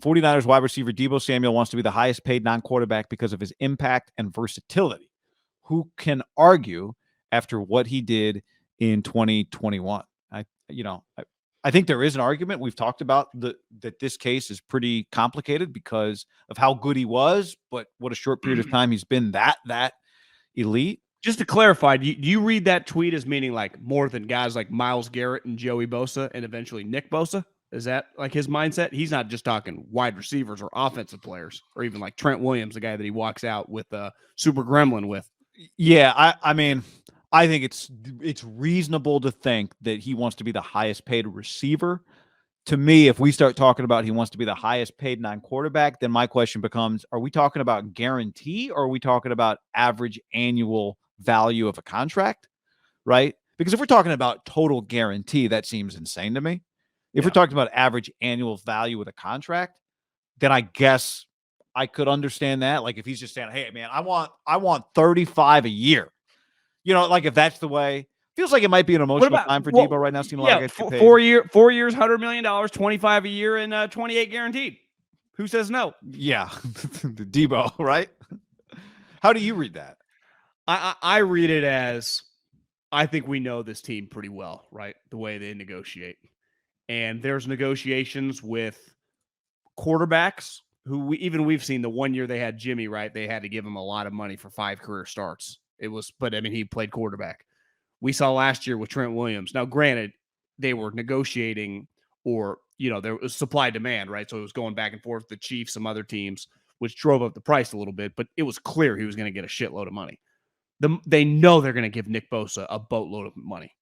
49ers wide receiver Deebo Samuel wants to be the highest paid non-quarterback because of his impact and versatility. Who can argue after what he did in 2021? I think there is an argument. We've talked about that this case is pretty complicated because of how good he was, but what a short period of time he's been that elite. Just to clarify, do you read that tweet as meaning like more than guys like Myles Garrett and Joey Bosa and eventually Nick Bosa? Is that like his mindset? He's not just talking wide receivers or offensive players, or even like Trent Williams, the guy that he walks out with Super Gremlin with. Yeah, I mean, I think it's reasonable to think that he wants to be the highest paid receiver. To me, if we start talking about he wants to be the highest paid non-quarterback, then my question becomes, are we talking about guarantee or are we talking about average annual value of a contract, right? Because if we're talking about total guarantee, that seems insane to me. If we're talking about average annual value with a contract, then I guess I could understand that. Like if he's just saying, hey, man, I want 35 a year. Like if that's the way, feels like it might be an emotional time for Deebo right now. Seems like 4 years, $100 million, 25 a year, and 28 guaranteed. Who says no? Yeah, Deebo, right? How do you read that? I read it as I think we know this team pretty well, right? The way they negotiate, and there's negotiations with quarterbacks who we've seen the 1 year they had Jimmy, right? They had to give him a lot of money for 5 career starts. But I mean, he played quarterback. We saw last year with Trent Williams. Now, granted, they were negotiating or, there was supply demand, right? So it was going back and forth with the Chiefs, some other teams, which drove up the price a little bit, but it was clear he was going to get a shitload of money. They know they're going to give Nick Bosa a boatload of money.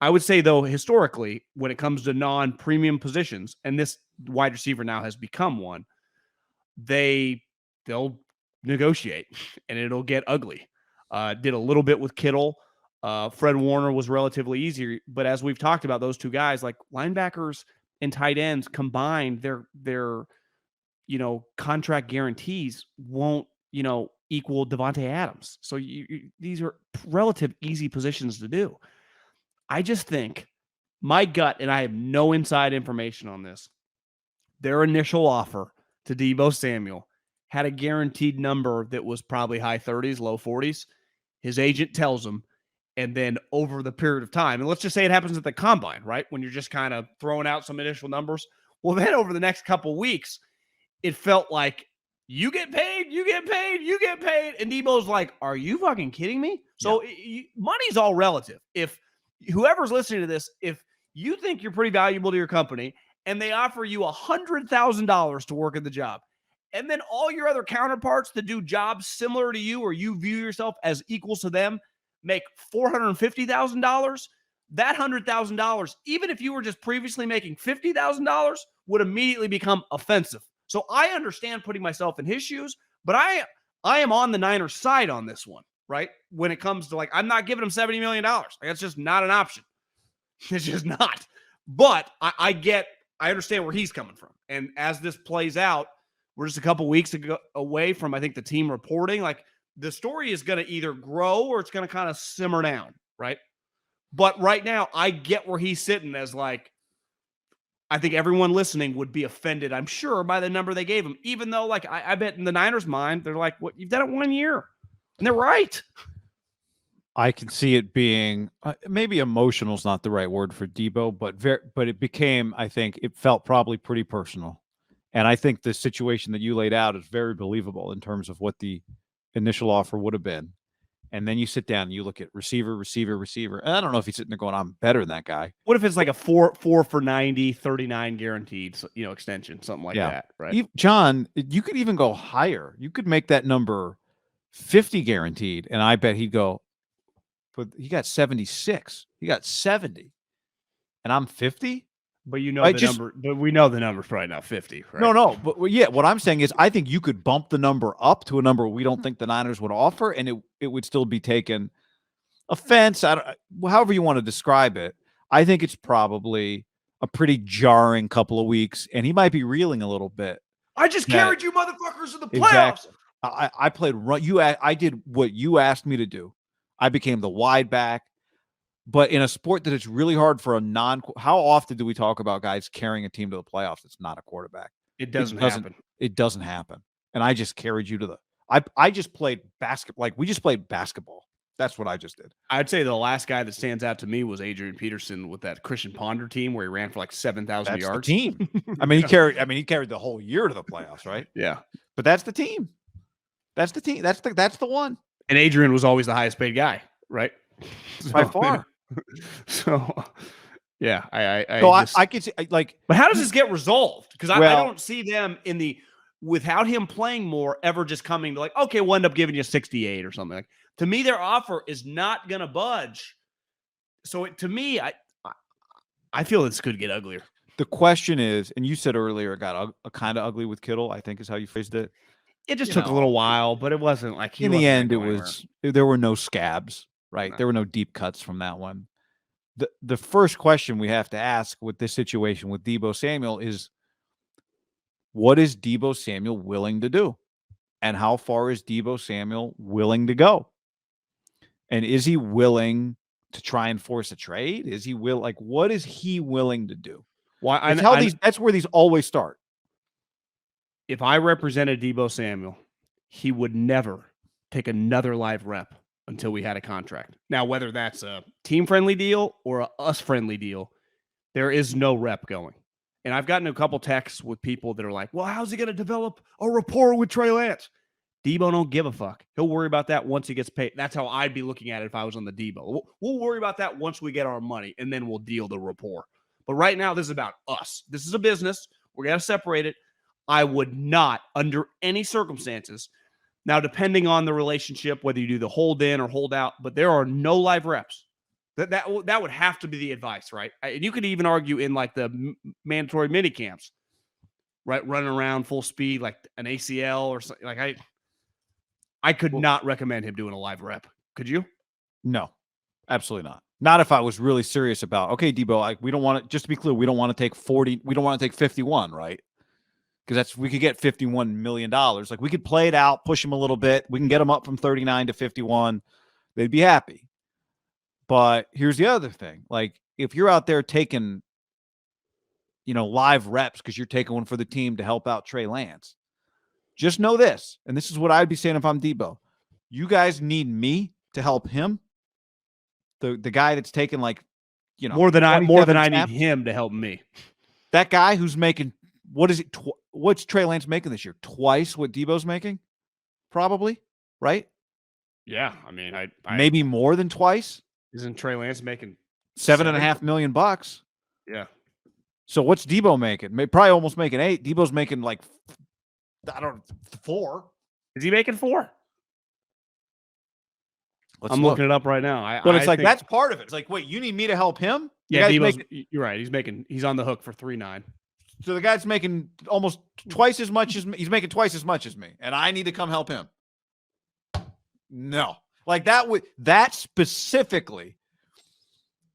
I would say, though, historically, when it comes to non-premium positions, and this wide receiver now has become one, they'll negotiate, and it'll get ugly. Did a little bit with Kittle. Fred Warner was relatively easier, but as we've talked about, those two guys, like linebackers and tight ends combined, their contract guarantees won't equal Devontae Adams. So these are relative easy positions to do. I just think my gut, and I have no inside information on this, their initial offer to Deebo Samuel had a guaranteed number that was probably high 30s, low 40s. His agent tells him, and then over the period of time, and let's just say it happens at the combine, right? When you're just kind of throwing out some initial numbers. Well, then over the next couple of weeks, it felt like you get paid, you get paid, you get paid. And Deebo's like, are you fucking kidding me? So money's all relative. If whoever's listening to this, if you think you're pretty valuable to your company and they offer you $100,000 to work at the job, and then all your other counterparts that do jobs similar to you or you view yourself as equals to them make $450,000, that $100,000, even if you were just previously making $50,000, would immediately become offensive. So I understand putting myself in his shoes, but I am on the Niners side on this one, right? When it comes to I'm not giving him $70 million. That's just not an option. It's just not. But I understand where he's coming from. And as this plays out, we're just a couple weeks away from, I think, the team reporting. The story is going to either grow or it's going to kind of simmer down, right? But right now, I get where he's sitting as I think everyone listening would be offended, I'm sure, by the number they gave him. Even though, I bet in the Niners' mind, they're like, "What? You've done it 1 year," and they're right. I can see it being maybe emotional is not the right word for Deebo, but it became, I think, it felt probably pretty personal. And I think the situation that you laid out is very believable in terms of what the initial offer would have been. And then you sit down and you look at receiver. And I don't know if he's sitting there going, I'm better than that guy. What if it's like a 4 for 90, 39 guaranteed, extension, something like that, right? John, you could even go higher. You could make that number 50 guaranteed. And I bet he'd go, but he got 76. He got 70. And I'm 50? But number. But we know the number's probably not 50, right? No. But yeah, what I'm saying is I think you could bump the number up to a number we don't think the Niners would offer, and it would still be taken offense. However you want to describe it. I think it's probably a pretty jarring couple of weeks, and he might be reeling a little bit. I just carried you motherfuckers to the playoffs. Exactly. I played run. I did what you asked me to do. I became the wide back. But in a sport that it's really hard for how often do we talk about guys carrying a team to the playoffs? It's not a quarterback. It doesn't happen. It doesn't happen. And I just carried you to the. I just played basketball. Like we just played basketball. That's what I just did. I'd say the last guy that stands out to me was Adrian Peterson with that Christian Ponder team where he ran for like 7,000 yards. The team. I mean, he carried the whole year to the playoffs, right? Yeah. But that's the team. That's the team. That's the one. And Adrian was always the highest paid guy, right? By far. So, yeah, I could see like. But how does this get resolved? Because I don't see them without him playing more ever just coming to like, okay, we'll end up giving you 68 or something. Like, to me, their offer is not going to budge. So to me, I feel this could get uglier. The question is, and you said earlier it got kind of ugly with Kittle, I think is how you phrased it. It just took a little while, but it wasn't like in the end, there were no scabs, right? No. There were no deep cuts from that one. The first question we have to ask with this situation with Deebo Samuel is, what is Deebo Samuel willing to do? And how far is Deebo Samuel willing to go? And is he willing to try and force a trade? Is he what is he willing to do? Why? That's where these always start. If I represented Deebo Samuel, he would never take another live rep until we had a contract. Now, whether that's a team-friendly deal or a us-friendly deal, there is no rep going. And I've gotten a couple texts with people that are like, well, how's he going to develop a rapport with Trey Lance? Deebo don't give a fuck. He'll worry about that once he gets paid. That's how I'd be looking at it if I was on the Deebo. We'll worry about that once we get our money, and then we'll deal the rapport. But right now, this is about us. This is a business. We're going to separate it. I would not, under any circumstances, now depending on the relationship, whether you do the hold in or hold out, but there are no live reps. That would have to be the advice, right? And you could even argue in like the mandatory mini camps, right? Running around full speed like an ACL or something. Like I could not recommend him doing a live rep. Could you? No, absolutely not. Not if I was really serious about, okay, Deebo, we don't want to, just to be clear, we don't want to take 40, we don't want to take 51, right? Because we could get $51 million. Like we could play it out, push them a little bit. We can get them up from 39 to 51. They'd be happy. But here's the other thing. Like if you're out there taking, live reps because you're taking one for the team to help out Trey Lance, just know this. And this is what I'd be saying if I'm Deebo. You guys need me to help him. The guy that's taking more than I need him to help me. That guy who's making, what is it? What's Trey Lance making this year? Twice what Deebo's making? Probably, right? Yeah. I mean, I maybe more than twice. Isn't Trey Lance making $7.5 million? Yeah. So what's Deebo making? Probably almost making 8. Deebo's making 4. Is he making 4? I'm look. looking it up right now. But it's that's part of it. It's like, wait, you need me to help him? Yeah, you're right. He's on the hook for 3.9. So the guy's making almost twice as much as me. He's making twice as much as me, and I need to come help him. No, that specifically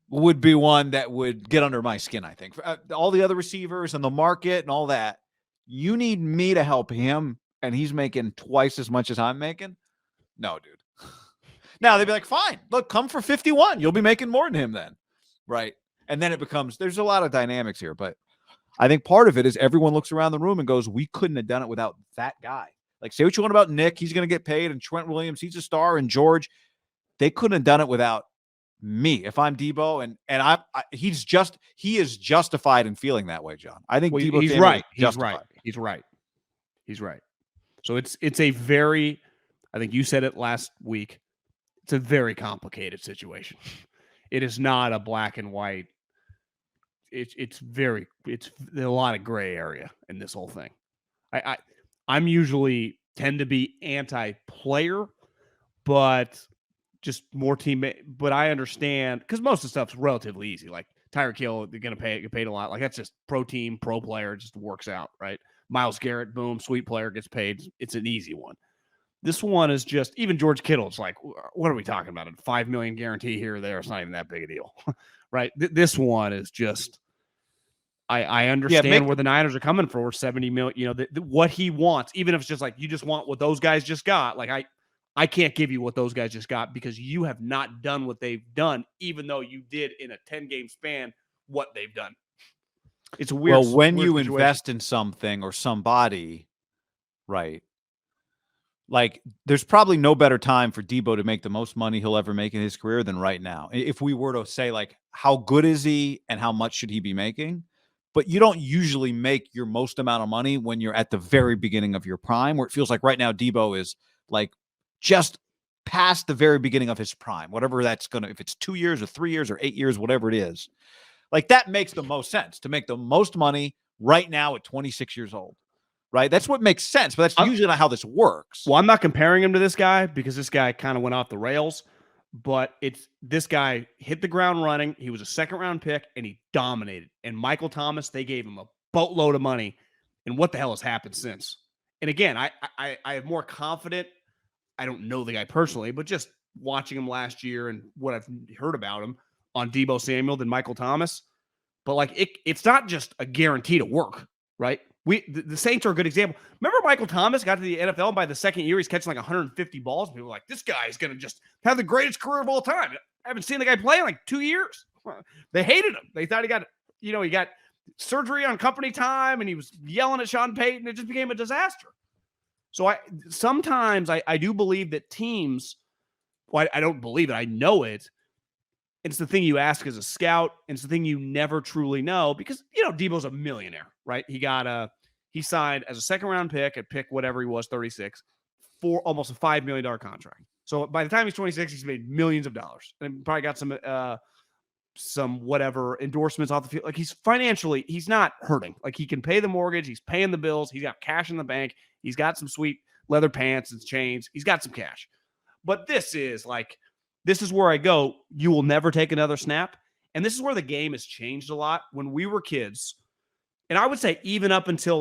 would be one that would get under my skin. I think all the other receivers and the market and all that. You need me to help him, and he's making twice as much as I'm making. No, dude. Now they'd be like, fine, look, come for 51. You'll be making more than him then, right? And then it becomes. There's a lot of dynamics here, but. I think part of it is everyone looks around the room and goes, we couldn't have done it without that guy. Like, say what you want about Nick. He's going to get paid. And Trent Williams, he's a star. And George, they couldn't have done it without me. If I'm Deebo, and he is justified in feeling that way, John. I think Deebo. He's right. He's right. So it's a very, I think you said it last week. It's a very complicated situation. It is not a black and white. It's a lot of gray area in this whole thing. I'm usually tend to be anti-player, but just more teammate. But I understand because most of the stuff's relatively easy. Like Tyreek Hill, they're going to get paid a lot. Like that's just pro team, pro player. It just works out, right? Myles Garrett, boom, sweet player gets paid. It's an easy one. This one is just even George Kittle. It's like, what are we talking about? A $5 million guarantee here or there. It's not even that big a deal. Right. This one is just, I understand where the Niners are coming for 70 million, what he wants, even if it's just like, you just want what those guys just got. Like I can't give you what those guys just got because you have not done what they've done, even though you did in a 10-game span, what they've done. It's a weird. Well, when weird you situation. invest in something or somebody, right? Like, there's probably no better time for Deebo to make the most money he'll ever make in his career than right now. If we were to say, like, how good is he and how much should he be making? But you don't usually make your most amount of money when you're at the very beginning of your prime, where it feels like right now Deebo is like just past the very beginning of his prime, whatever that's going to, if it's 2 years or 3 years or 8 years, whatever it is. Like, that makes the most sense to make the most money right now at 26 years old. Right? That's what makes sense, but that's usually not how this works. Well, I'm not comparing him to this guy because this guy kind of went off the rails, but this guy hit the ground running. He was a second-round pick, and he dominated. And Michael Thomas, they gave him a boatload of money, and what the hell has happened since? And again, I have more confident. I don't know the guy personally, but just watching him last year and what I've heard about him on Deebo Samuel than Michael Thomas. But like it's not just a guarantee to work, right? The Saints are a good example. Remember Michael Thomas got to the NFL, and by the second year, he's catching like 150 balls. People were like, this guy is going to just have the greatest career of all time. I haven't seen the guy play in like 2 years. They hated him. They thought he got surgery on company time, and he was yelling at Sean Payton. It just became a disaster. So sometimes I do believe that teams, well, I don't believe it. I know it. It's the thing you ask as a scout. And it's the thing you never truly know because, Deebo's a millionaire, right? He signed as a second-round pick at pick whatever he was, 36, for almost a $5 million contract. So by the time he's 26, he's made millions of dollars and probably got some whatever endorsements off the field. Like he's not hurting. Like he can pay the mortgage. He's paying the bills. He's got cash in the bank. He's got some sweet leather pants and chains. He's got some cash. But this is where I go, you will never take another snap. And this is where the game has changed a lot. When we were kids, and I would say even up until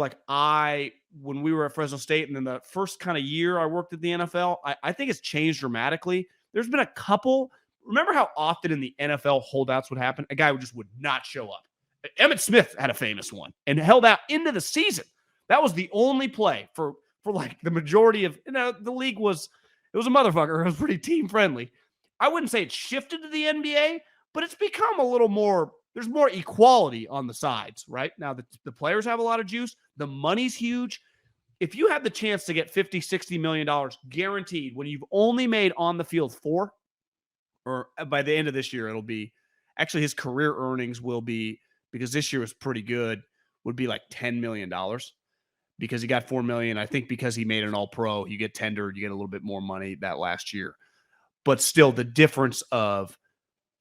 when we were at Fresno State and then the first kind of year I worked at the NFL, I think it's changed dramatically. There's been a couple. Remember how often in the NFL holdouts would happen? A guy would not show up. Emmitt Smith had a famous one and held out into the season. That was the only play for like the majority of, the league it was a motherfucker. It was pretty team friendly. I wouldn't say it's shifted to the NBA, but it's become a little more, there's more equality on the sides, right? Now, the players have a lot of juice. The money's huge. If you have the chance to get $50, $60 million guaranteed when you've only made on the field 4, or by the end of this year, it'll be, actually his career earnings will be, because this year was pretty good, would be like $10 million because he got $4 million. I think because he made an all-pro, you get tendered, you get a little bit more money that last year. But still, the difference of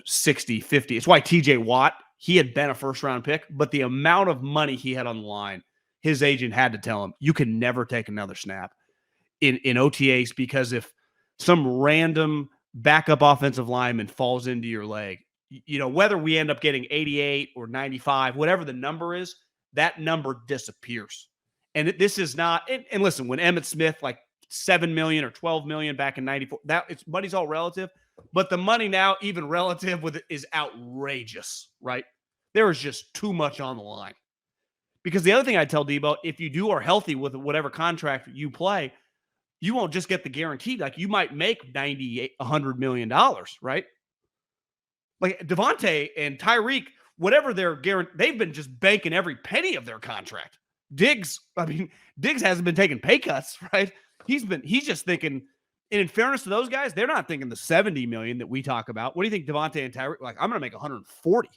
60, 50. It's why TJ Watt, he had been a first-round pick, but the amount of money he had on the line, his agent had to tell him, you can never take another snap in OTAs because if some random backup offensive lineman falls into your leg, whether we end up getting 88 or 95, whatever the number is, that number disappears. And this is not, and listen, when Emmitt Smith, like, $7 million or $12 million back in 94. Money's all relative, but the money now, even relative with it, is outrageous, right? There is just too much on the line. Because the other thing I tell Deebo, if you are healthy with whatever contract you play, you won't just get the guarantee. Like you might make $100 million, right? Like Devontae and Tyreek, whatever their guarantee, they've been just banking every penny of their contract. Diggs hasn't been taking pay cuts, right? He's just thinking, and in fairness to those guys, they're not thinking the 70 million that we talk about. What do you think Devontae and Tyreek, like, I'm going to make 140.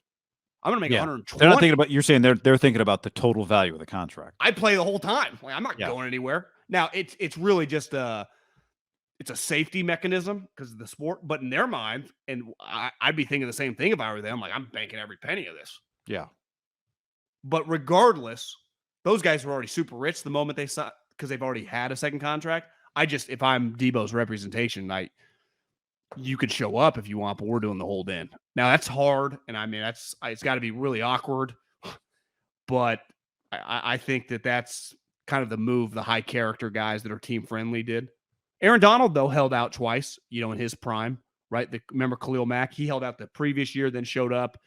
I'm going to make 120. They're not thinking about, you're saying they're thinking about the total value of the contract. I play the whole time. Like, I'm not going anywhere. Now it's really just it's a safety mechanism because of the sport, but in their mind, and I'd be thinking the same thing if I were them. Like, I'm banking every penny of this. Yeah. But regardless, those guys were already super rich the moment they saw, because they've already had a second contract. If I'm Deebo's representation, you could show up if you want, but we're doing the hold in. Now that's hard. And I mean, it's got to be really awkward, but I think that's kind of the move the high character guys that are team friendly did. Aaron Donald, though, held out twice, in his prime, right? Remember Khalil Mack? He held out the previous year, then showed up,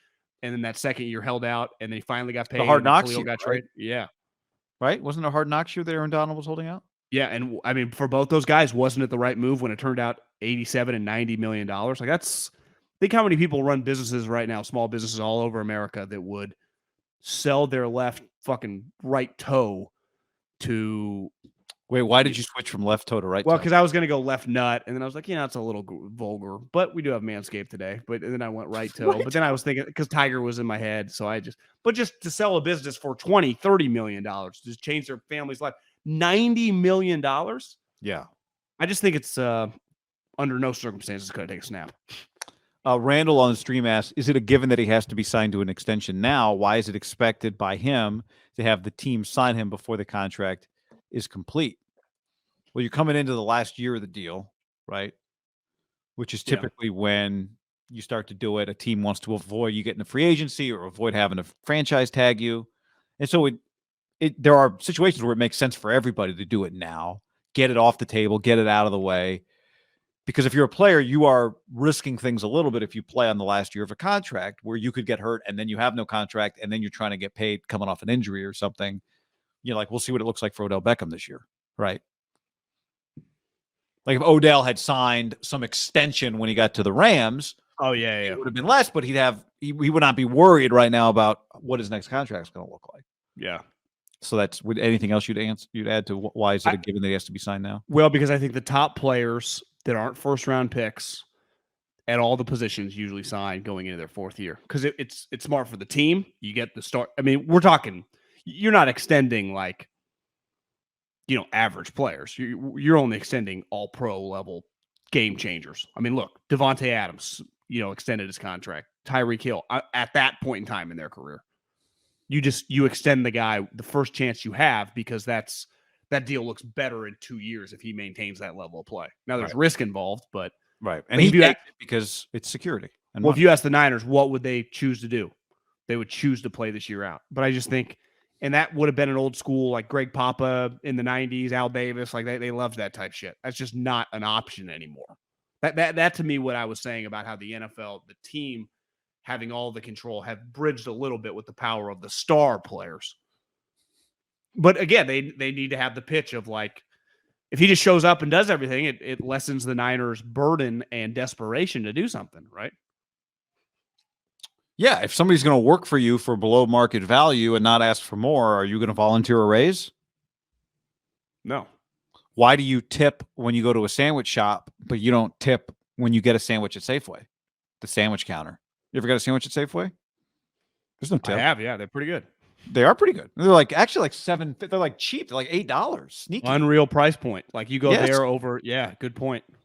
and then that second year held out, and then he finally got paid. The Hard Knocks Khalil year, got traded. Yeah. Right? Wasn't it a Hard Knocks year that Aaron Donald was holding out? Yeah, and I mean, for both those guys, wasn't it the right move when it turned out $87 and $90 million? Like think how many people run businesses right now, small businesses all over America, that would sell their left fucking right toe to. Wait, why did you switch from left toe to right Well, toe? because I was going to go left nut, and then I was like, it's a little vulgar, but we do have Manscaped today. But then I went right toe. Right. But then I was thinking, because Tiger was in my head, so but just to sell a business for $20-30 million, just change their family's life, $90 million. Yeah. I just think it's under no circumstances going to take a snap. Randall on the stream asks, is it a given that he has to be signed to an extension now? Why is it expected by him to have the team sign him before the contract is complete? Well, you're coming into the last year of the deal, right? Which is typically when you start to do it. A team wants to avoid you getting a free agency or avoid having a franchise tag you. And so there are situations where it makes sense for everybody to do it now, get it off the table, get it out of the way. Because if you're a player, you are risking things a little bit if you play on the last year of a contract where you could get hurt and then you have no contract and then you're trying to get paid coming off an injury or something. You're like, we'll see what it looks like for Odell Beckham this year, right? Like if Odell had signed some extension when he got to the Rams, it would have been less, but he would not be worried right now about what his next contract is going to look like. Yeah. So that's anything else you'd add to why is it a given that he has to be signed now? Well, because I think the top players that aren't first round picks at all the positions usually sign going into their fourth year because it's smart for the team. You get the start. I mean, we're talking. You're not extending like average players. You're only extending all pro level game changers. I mean, look, Devontae Adams, extended his contract. Tyreek Hill at that point in time in their career. You extend the guy the first chance you have because that deal looks better in 2 years if he maintains that level of play. Now there's risk involved, but right. And he takes it because it's security. And if you ask the Niners, what would they choose to do? They would choose to play this year out. But I just think, and that would have been an old school like Greg Papa in the 90s, Al Davis, like they loved that type shit. That's just not an option anymore. That to me, what I was saying about how the NFL, the team having all the control, have bridged a little bit with the power of the star players. But again, they need to have the pitch of like, if he just shows up and does everything, it lessens the Niners' burden and desperation to do something, right? Yeah, if somebody's going to work for you for below market value and not ask for more, are you going to volunteer a raise? No. Why do you tip when you go to a sandwich shop, but you don't tip when you get a sandwich at Safeway, the sandwich counter? You ever got a sandwich at Safeway? There's no tip. I have, yeah. They're pretty good. They are pretty good. They're actually $7. They're like cheap. They're like $8. Sneaky. Unreal price point. Like you go there over. Yeah, good point.